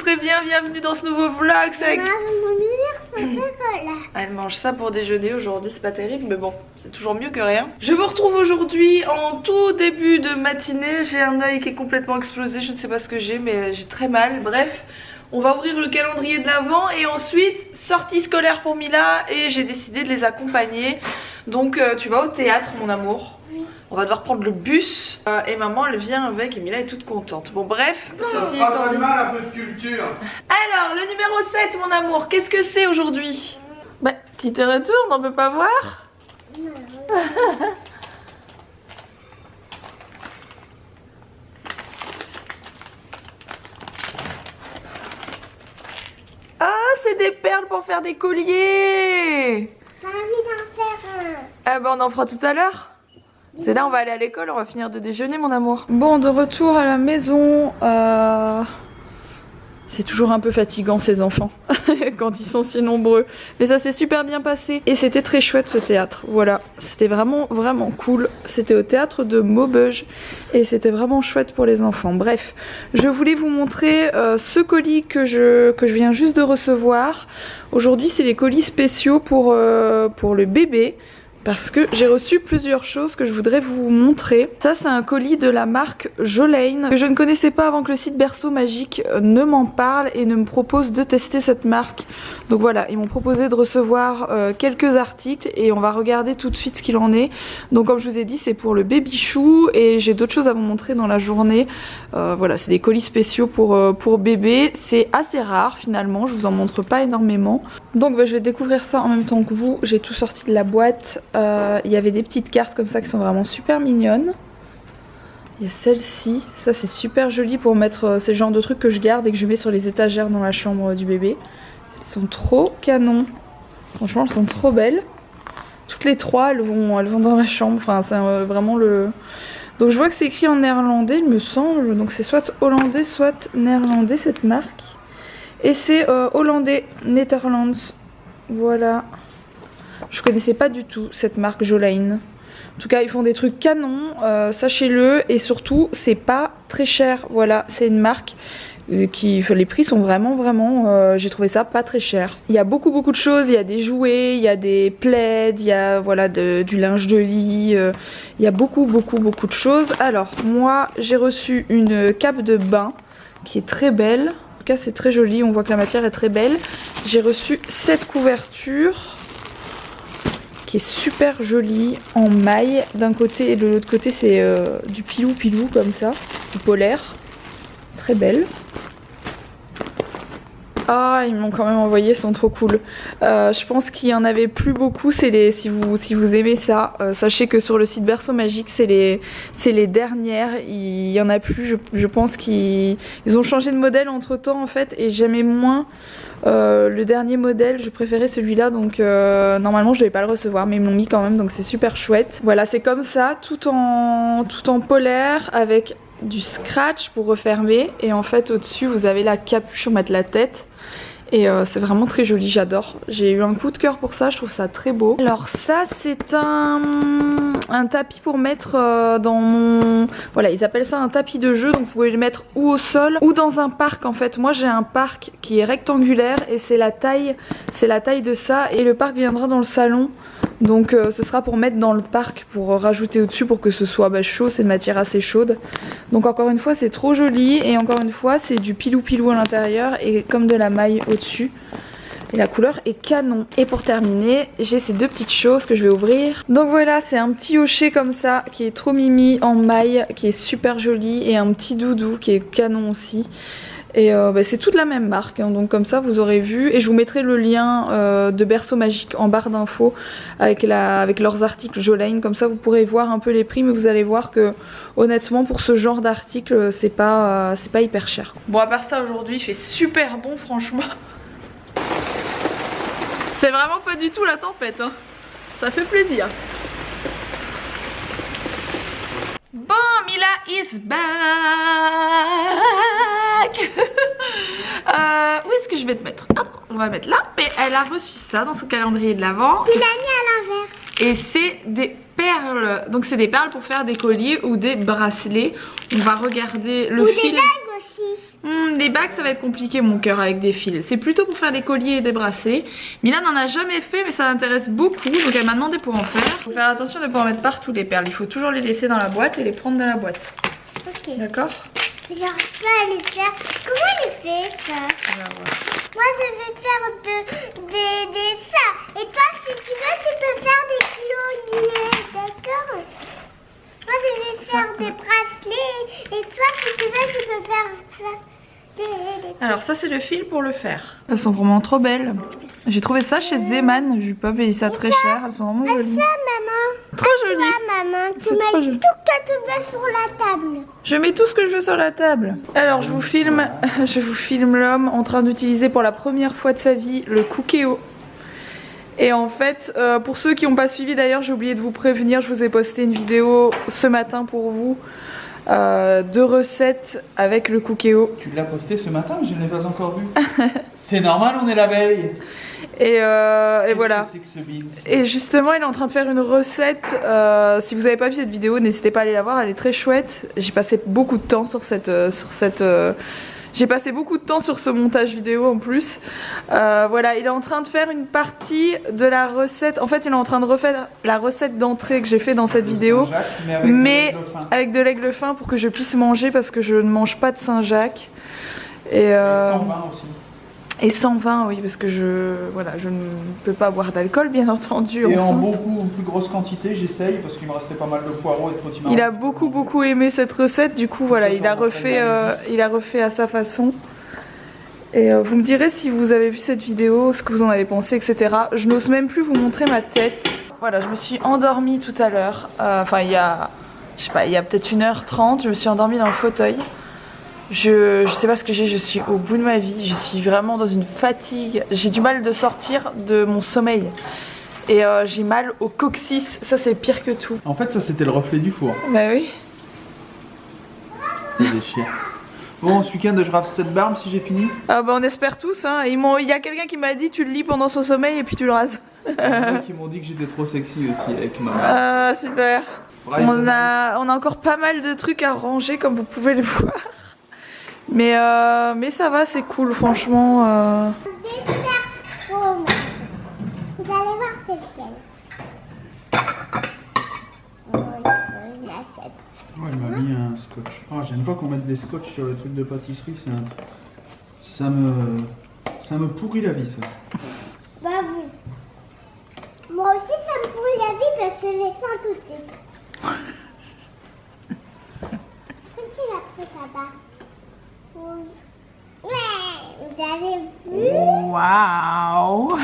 très bien, bienvenue dans ce nouveau vlog. Elle mange ça pour déjeuner aujourd'hui, c'est pas terrible mais bon, c'est toujours mieux que rien. Je vous retrouve aujourd'hui en tout début de matinée. J'ai un œil qui est complètement explosé, je ne sais pas ce que j'ai mais j'ai très mal. Bref, on va ouvrir le calendrier de l'Avent et ensuite sortie scolaire pour Mila et j'ai décidé de les accompagner. Donc tu vas au théâtre mon amour. On va devoir prendre le bus et maman elle vient avec et Mila est toute contente. Bon bref, ceci étant dit... mal, un peu de culture. Alors le numéro 7 mon amour, qu'est-ce que c'est aujourd'hui? Bah petit retour, on peut pas voir. Ah c'est des perles pour faire des colliers. J'ai envie d'en faire un. Ah bah on en fera tout à l'heure. C'est là on va aller à l'école, on va finir de déjeuner mon amour. Bon de retour à la maison, c'est toujours un peu fatigant ces enfants quand ils sont si nombreux. Mais ça s'est super bien passé et c'était très chouette ce théâtre. Voilà, c'était vraiment cool. C'était au théâtre de Maubeuge et c'était vraiment chouette pour les enfants. Bref, je voulais vous montrer ce colis que je viens juste de recevoir. Aujourd'hui c'est les colis spéciaux pour le bébé. Parce que j'ai reçu plusieurs choses que je voudrais vous montrer. Ça c'est un colis de la marque Jolane que je ne connaissais pas avant que le site Berceau Magique ne m'en parle et ne me propose de tester cette marque. Donc voilà, ils m'ont proposé de recevoir quelques articles et on va regarder tout de suite ce qu'il en est. Donc comme je vous ai dit c'est pour le baby chou et j'ai d'autres choses à vous montrer dans la journée. Voilà, c'est des colis spéciaux pour bébé. C'est assez rare finalement, je vous en montre pas énormément. Donc bah, je vais découvrir ça en même temps que vous. J'ai tout sorti de la boîte. Il y avait des petites cartes comme ça qui sont vraiment super mignonnes. Il y a celle-ci, ça c'est super joli pour mettre ces genres de trucs que je garde et que je mets sur les étagères dans la chambre du bébé. Elles sont trop canons, franchement elles sont trop belles. Toutes les trois elles vont dans la chambre, enfin c'est vraiment le... Donc je vois que c'est écrit en néerlandais il me semble, donc c'est soit hollandais soit néerlandais cette marque. Et c'est hollandais, Netherlands, voilà. Je connaissais pas du tout cette marque Jolane. En tout cas ils font des trucs canons, sachez-le, et surtout c'est pas très cher. Voilà, c'est une marque qui, les prix sont vraiment, j'ai trouvé ça pas très cher. Il y a beaucoup de choses, il y a des jouets, il y a des plaids, il y a voilà du linge de lit, il y a beaucoup de choses. Alors moi j'ai reçu une cape de bain qui est très belle. En tout cas c'est très joli, on voit que la matière est très belle. J'ai reçu cette couverture qui est super jolie en maille d'un côté et de l'autre côté c'est du pilou comme ça, du polaire, très belle. Ah ils m'ont quand même envoyé, ils sont trop cool. Je pense qu'il y en avait plus beaucoup, c'est les si vous aimez ça, sachez que sur le site Berceau Magique c'est les dernières, il y en a plus, je pense qu'ils ont changé de modèle entre temps en fait et j'aimais moins le dernier modèle, je préférais celui-là donc normalement je devais pas le recevoir mais ils me l'ont mis quand même donc c'est super chouette. Voilà c'est comme ça tout en polaire avec du scratch pour refermer et en fait au dessus vous avez la capuche pour mettre la tête et c'est vraiment très joli, j'adore. J'ai eu un coup de cœur pour ça, je trouve ça très beau. Alors ça c'est un tapis pour mettre dans mon... Voilà ils appellent ça un tapis de jeu donc vous pouvez le mettre ou au sol ou dans un parc en fait. Moi j'ai un parc qui est rectangulaire et c'est la taille de ça et le parc viendra dans le salon. Donc ce sera pour mettre dans le parc pour rajouter au-dessus pour que ce soit chaud, c'est une matière assez chaude. Donc encore une fois c'est trop joli et encore une fois c'est du pilou à l'intérieur et comme de la maille au-dessus. Et la couleur est canon. Et pour terminer, j'ai ces deux petites choses que je vais ouvrir. Donc voilà, c'est un petit hochet comme ça qui est trop mimi en maille, qui est super joli et un petit doudou qui est canon aussi. Et c'est toute la même marque hein, donc comme ça vous aurez vu et je vous mettrai le lien de Berceau Magique en barre d'infos avec leurs articles Jolane, comme ça vous pourrez voir un peu les prix mais vous allez voir que honnêtement pour ce genre d'article c'est pas hyper cher. Bon à part ça aujourd'hui il fait super bon franchement. C'est vraiment pas du tout la tempête hein. Ça fait plaisir. Bon, Mila is back. Où est-ce que je vais te mettre? Hop, on va mettre là. Et elle a reçu ça dans son calendrier de l'Avent. Tu l'as mis à l'envers. Et c'est des perles. Donc c'est des perles pour faire des colliers ou des bracelets. On va regarder le fil. Des bagues aussi. Les bagues, ça va être compliqué, mon cœur, avec des fils. C'est plutôt pour faire des colliers et des bracelets. Mila n'en a jamais fait, mais ça l'intéresse beaucoup. Donc elle m'a demandé pour en faire. Il faut faire attention de ne pas en mettre partout les perles. Il faut toujours les laisser dans la boîte et les prendre dans la boîte. Ok. D'accord? J'arrive pas à les faire. Comment elle fait ça? Moi je vais faire des ça. Et toi si tu veux tu peux faire des colliers. D'accord? Moi je vais faire des bracelets. Et toi si tu veux tu peux faire ça. Alors ça c'est le fil pour le faire. Elles sont vraiment trop belles. J'ai trouvé ça chez Zeman. Je vais pas payer ça très cher. Elles sont vraiment jolies. Ça maman. Trop jolies. Toi maman, tu mets tout ce que tu veux sur la table. Je mets tout ce que je veux sur la table. Alors je vous filme l'homme en train d'utiliser pour la première fois de sa vie le Cookéo. Et en fait, pour ceux qui n'ont pas suivi d'ailleurs, j'ai oublié de vous prévenir, je vous ai posté une vidéo ce matin pour vous. De recettes avec le Cookéo. Tu l'as posté ce matin, je ne l'ai pas encore vu. C'est normal, on est la veille. Et voilà. Que c'est que ce beans? Et justement, il est en train de faire une recette. Si vous n'avez pas vu cette vidéo, n'hésitez pas à aller la voir, elle est très chouette. J'ai passé beaucoup de temps sur j'ai passé beaucoup de temps sur ce montage vidéo en plus. Voilà, il est en train de faire une partie de la recette. En fait, il est en train de refaire la recette d'entrée que j'ai fait dans cette vidéo. Saint-Jacques, mais avec de l'aigle fin pour que je puisse manger parce que je ne mange pas de Saint-Jacques. Et 120 aussi. Et 120, oui, parce que je ne peux pas boire d'alcool, bien entendu. Et enceinte. en beaucoup plus grosse quantité, j'essaye parce qu'il me restait pas mal de poireaux et de potimarron. Il a beaucoup aimé cette recette, du coup voilà, il a refait à sa façon. Et vous me direz si vous avez vu cette vidéo, ce que vous en avez pensé, etc. Je n'ose même plus vous montrer ma tête. Voilà, je me suis endormie tout à l'heure. Enfin, il y a peut-être 1h30, je me suis endormie dans le fauteuil. Je sais pas ce que j'ai, je suis au bout de ma vie, je suis vraiment dans une fatigue. J'ai du mal de sortir de mon sommeil. Et j'ai mal au coccyx, ça c'est pire que tout. En fait, ça c'était le reflet du four. Bah oui. Ça déchire. Bon, ce week-end je rase cette barbe si j'ai fini. Ah bah on espère tous, hein. Il y a quelqu'un qui m'a dit tu le lis pendant son sommeil et puis tu le rases. Il y en a qui m'ont dit que j'étais trop sexy aussi avec ma barbe. Ah super. Bref, On a encore pas mal de trucs à ranger comme vous pouvez le voir. Mais ça va, c'est cool franchement. Des personnes. Vous allez voir c'est lequel. Ouais, il m'a mis un scotch. Ah, j'aime pas qu'on mette des scotch sur les trucs de pâtisserie, ça me pourrit la vie ça. Bah oui. Moi aussi ça me pourrit la vie parce que j'ai faim tout de suite. C'est qui l'a pris là-bas? Oui. Ouais, vous avez vu? Waouh.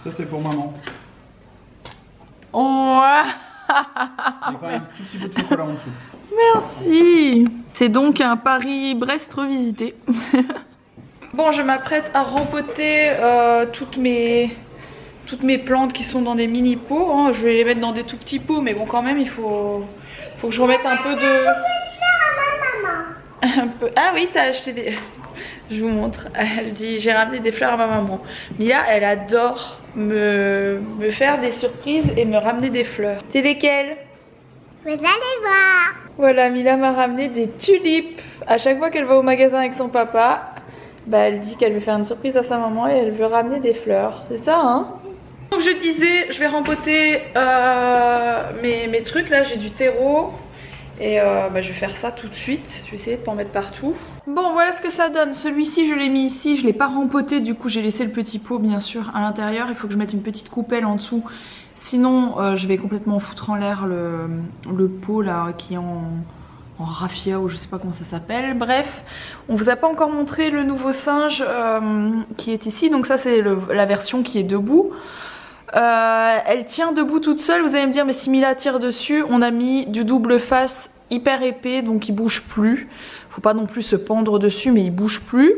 Ça c'est pour maman. Wow. Il y a quand même un tout petit peu de chocolat en dessous. Merci. C'est donc un Paris-Brest revisité. Bon, je m'apprête à rempoter toutes mes plantes qui sont dans des mini pots. Hein. Je vais les mettre dans des tout petits pots, mais bon, quand même, il faut que je remette un peu de... Un peu... Ah oui, t'as acheté des... Je vous montre. Elle dit, j'ai ramené des fleurs à ma maman. Mila, elle adore me faire des surprises et me ramener des fleurs. C'est lesquelles? Vous allez voir. Voilà, Mila m'a ramené des tulipes. À chaque fois qu'elle va au magasin avec son papa, bah elle dit qu'elle veut faire une surprise à sa maman et elle veut ramener des fleurs. C'est ça, hein? Donc je disais, je vais rempoter mes trucs. Là, j'ai du terreau. Et bah, je vais faire ça tout de suite. Je vais essayer de pas en mettre partout. Bon, voilà ce que ça donne. Celui-ci, je l'ai mis ici. Je l'ai pas rempoté. Du coup, j'ai laissé le petit pot, bien sûr, à l'intérieur. Il faut que je mette une petite coupelle en dessous. Sinon, je vais complètement foutre en l'air le pot là qui est en raffia ou je sais pas comment ça s'appelle. Bref, on vous a pas encore montré le nouveau singe qui est ici. Donc ça, c'est la version qui est debout. Elle tient debout toute seule. Vous allez me dire, mais si Mila tire dessus, on a mis du double face hyper épais, donc il bouge plus. Faut pas non plus se pendre dessus, mais il bouge plus.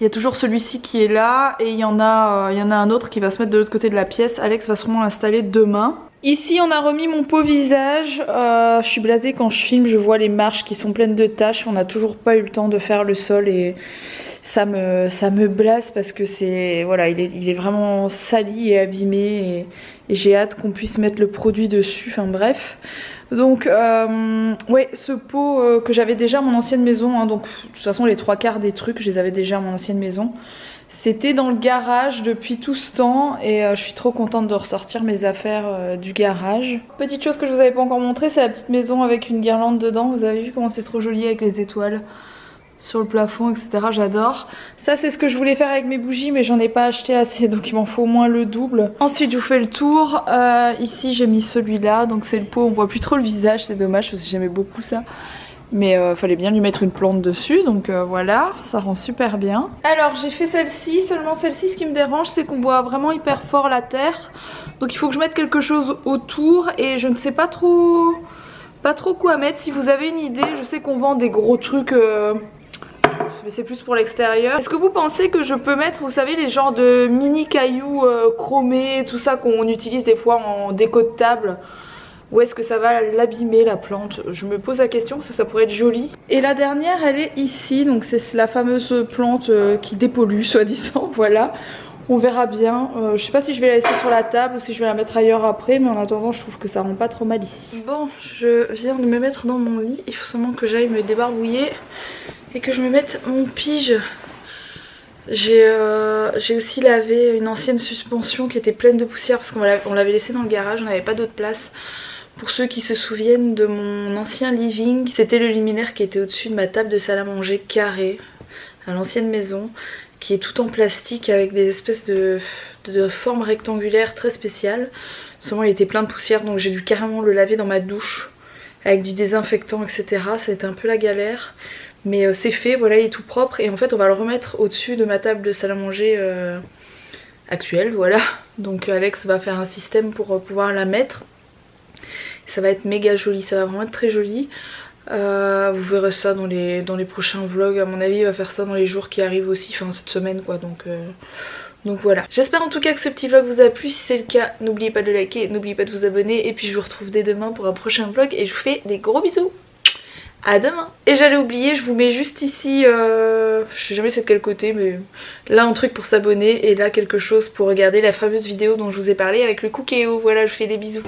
Il y a toujours celui-ci qui est là et il y en a un autre qui va se mettre de l'autre côté de la pièce. Alex va sûrement l'installer demain. Ici, on a remis mon pot visage. Je suis blasée quand je filme, je vois les marches qui sont pleines de taches. On n'a toujours pas eu le temps de faire le sol et ça me blesse parce que c'est voilà, il est vraiment sali et abîmé et j'ai hâte qu'on puisse mettre le produit dessus, enfin bref. Donc ouais, ce pot que j'avais déjà à mon ancienne maison, hein, donc de toute façon les 3/4 des trucs je les avais déjà à mon ancienne maison. C'était dans le garage depuis tout ce temps et je suis trop contente de ressortir mes affaires du garage. Petite chose que je vous avais pas encore montré, c'est la petite maison avec une guirlande dedans. Vous avez vu comment c'est trop joli avec les étoiles sur le plafond, etc. J'adore. Ça c'est ce que je voulais faire avec mes bougies mais j'en ai pas acheté assez donc il m'en faut au moins le double. Ensuite je vous fais le tour. Ici j'ai mis celui-là, donc c'est le pot, on voit plus trop le visage, c'est dommage parce que j'aimais beaucoup ça. Mais fallait bien lui mettre une plante dessus, donc voilà, ça rend super bien. Alors j'ai fait celle-ci, seulement celle-ci ce qui me dérange c'est qu'on voit vraiment hyper fort la terre. Donc il faut que je mette quelque chose autour et je ne sais pas trop quoi mettre. Si vous avez une idée, je sais qu'on vend des gros trucs, mais c'est plus pour l'extérieur. Est-ce que vous pensez que je peux mettre, vous savez, les genres de mini cailloux chromés, tout ça qu'on utilise des fois en déco de table? Ou est-ce que ça va l'abîmer la plante? Je me pose la question parce que ça pourrait être joli. Et la dernière elle est ici, donc c'est la fameuse plante qui dépollue soi-disant, voilà. On verra bien, je sais pas si je vais la laisser sur la table ou si je vais la mettre ailleurs après, mais en attendant je trouve que ça rend pas trop mal ici. Bon, je viens de me mettre dans mon lit, il faut seulement que j'aille me débarbouiller et que je me mette mon pige. J'ai aussi lavé une ancienne suspension qui était pleine de poussière parce qu'on l'avait laissée dans le garage, on n'avait pas d'autre place. Pour ceux qui se souviennent de mon ancien living, c'était le luminaire qui était au-dessus de ma table de salle à manger carrée à l'ancienne maison, qui est tout en plastique avec des espèces de formes rectangulaires très spéciales. Seulement il était plein de poussière donc j'ai dû carrément le laver dans ma douche avec du désinfectant etc. Ça a été un peu la galère. Mais c'est fait, voilà, il est tout propre et en fait on va le remettre au-dessus de ma table de salle à manger actuelle, voilà. Donc Alex va faire un système pour pouvoir la mettre. Ça va être méga joli, ça va vraiment être très joli. Vous verrez ça dans les prochains vlogs, à mon avis il va faire ça dans les jours qui arrivent aussi, enfin cette semaine quoi, donc voilà. J'espère en tout cas que ce petit vlog vous a plu, si c'est le cas n'oubliez pas de liker, n'oubliez pas de vous abonner et puis je vous retrouve dès demain pour un prochain vlog et je vous fais des gros bisous. À demain. Et j'allais oublier, je vous mets juste ici, je sais jamais c'est de quel côté, mais là un truc pour s'abonner et là quelque chose pour regarder la fameuse vidéo dont je vous ai parlé avec le Cookéo. Voilà, je fais des bisous.